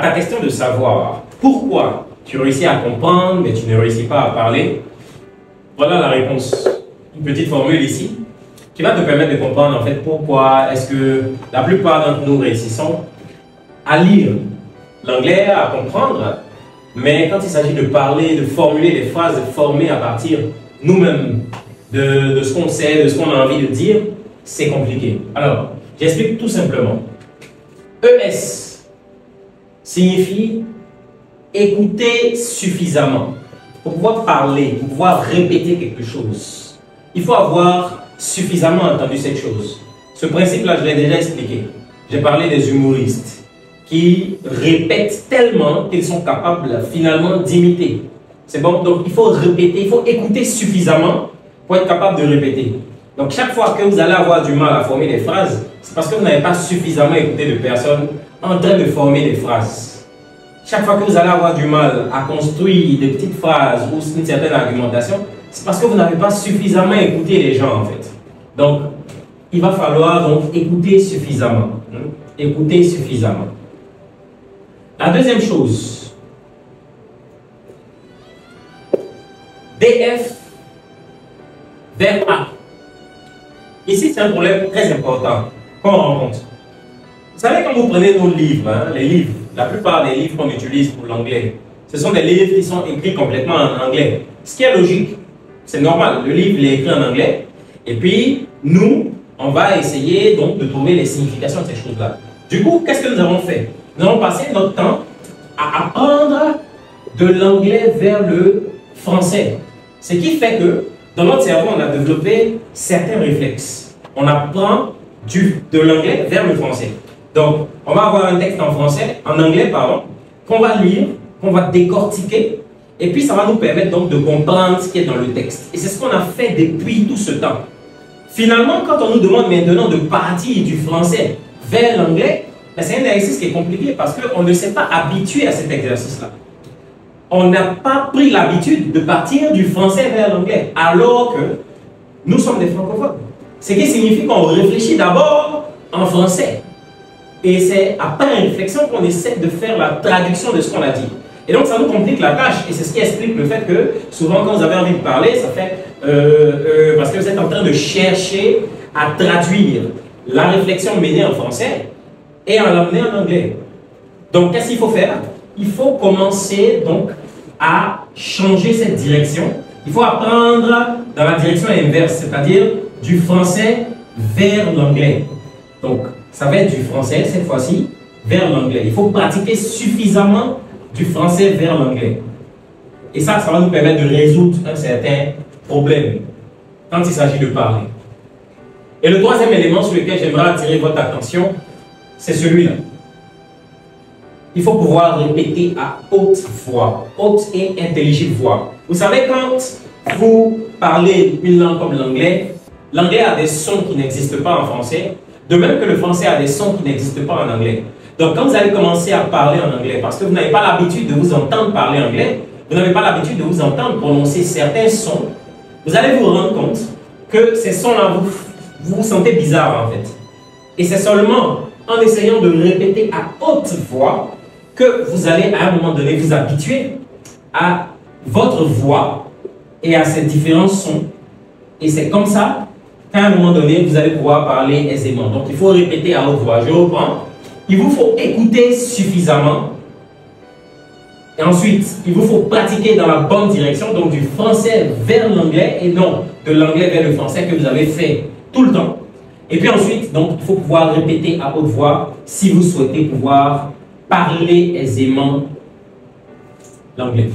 ta question de savoir pourquoi tu réussis à comprendre mais tu ne réussis pas à parler, voilà la réponse. Une petite formule ici qui va te permettre de comprendre en fait pourquoi est-ce que la plupart d'entre nous réussissons à lire l'anglais, à comprendre, mais quand il s'agit de parler, de formuler des phrases formées à partir nous-mêmes de ce qu'on sait, de ce qu'on a envie de dire, c'est compliqué. Alors, j'explique tout simplement. ES signifie écouter suffisamment. Pour pouvoir parler, pour pouvoir répéter quelque chose, il faut avoir suffisamment entendu cette chose. Ce principe-là, je l'ai déjà expliqué. J'ai parlé des humoristes qui répètent tellement qu'ils sont capables finalement d'imiter. C'est bon? Donc il faut répéter, il faut écouter suffisamment pour être capable de répéter. Donc chaque fois que vous allez avoir du mal à former des phrases, c'est parce que vous n'avez pas suffisamment écouté de personnes en train de former des phrases. Chaque fois que vous allez avoir du mal à construire des petites phrases ou une certaine argumentation, c'est parce que vous n'avez pas suffisamment écouté les gens en fait. Donc il va falloir donc écouter suffisamment. Écouter suffisamment. La deuxième chose, DF vers A. Ici, c'est un problème très important qu'on rencontre. Vous savez, quand vous prenez nos livres, les livres, la plupart des livres qu'on utilise pour l'anglais, ce sont des livres qui sont écrits complètement en anglais. Ce qui est logique, c'est normal. Le livre, il est écrit en anglais. Et puis, nous, on va essayer donc de trouver les significations de ces choses-là. Du coup, qu'est-ce que nous avons fait? Nous avons passé notre temps à apprendre de l'anglais vers le français. Ce qui fait que dans notre cerveau, on a développé certains réflexes. On apprend de l'anglais vers le français. Donc, on va avoir un texte en anglais, pardon, qu'on va lire, qu'on va décortiquer, et puis ça va nous permettre donc de comprendre ce qui est dans le texte. Et c'est ce qu'on a fait depuis tout ce temps. Finalement, quand on nous demande maintenant de partir du français vers l'anglais, c'est un exercice qui est compliqué parce qu'on ne s'est pas habitué à cet exercice-là. On n'a pas pris l'habitude de partir du français vers l'anglais, alors que nous sommes des francophones. Ce qui signifie qu'on réfléchit d'abord en français. Et c'est après réflexion qu'on essaie de faire la traduction de ce qu'on a dit. Et donc ça nous complique la tâche. Et c'est ce qui explique le fait que souvent quand vous avez envie de parler, ça fait parce que vous êtes en train de chercher à traduire la réflexion menée en français et à l'amener en anglais. Donc qu'est-ce qu'il faut faire? Il faut commencer donc à changer cette direction. Il faut apprendre dans la direction inverse, c'est-à-dire du français vers l'anglais. Donc ça va être du français cette fois-ci vers l'anglais. Il faut pratiquer suffisamment du français vers l'anglais. Et ça va nous permettre de résoudre un certain problème quand il s'agit de parler. Et le troisième élément sur lequel j'aimerais attirer votre attention, c'est celui-là. Il faut pouvoir répéter à haute voix, haute et intelligible voix. Vous savez, quand vous parlez une langue comme l'anglais, l'anglais a des sons qui n'existent pas en français, de même que le français a des sons qui n'existent pas en anglais. Donc, quand vous allez commencer à parler en anglais, parce que vous n'avez pas l'habitude de vous entendre parler anglais, vous n'avez pas l'habitude de vous entendre prononcer certains sons, vous allez vous rendre compte que ces sons-là, vous sentez bizarre en fait. Et c'est seulement en essayant de répéter à haute voix que vous allez à un moment donné vous habituer à votre voix et à ces différents sons. Et c'est comme ça qu'à un moment donné, vous allez pouvoir parler aisément. Donc, il faut répéter à haute voix. Je reprends. Il vous faut écouter suffisamment. Et ensuite, il vous faut pratiquer dans la bonne direction, donc du français vers l'anglais et non de l'anglais vers le français que vous avez fait tout le temps. Et puis ensuite, donc, il faut pouvoir répéter à haute voix si vous souhaitez pouvoir parler aisément l'anglais.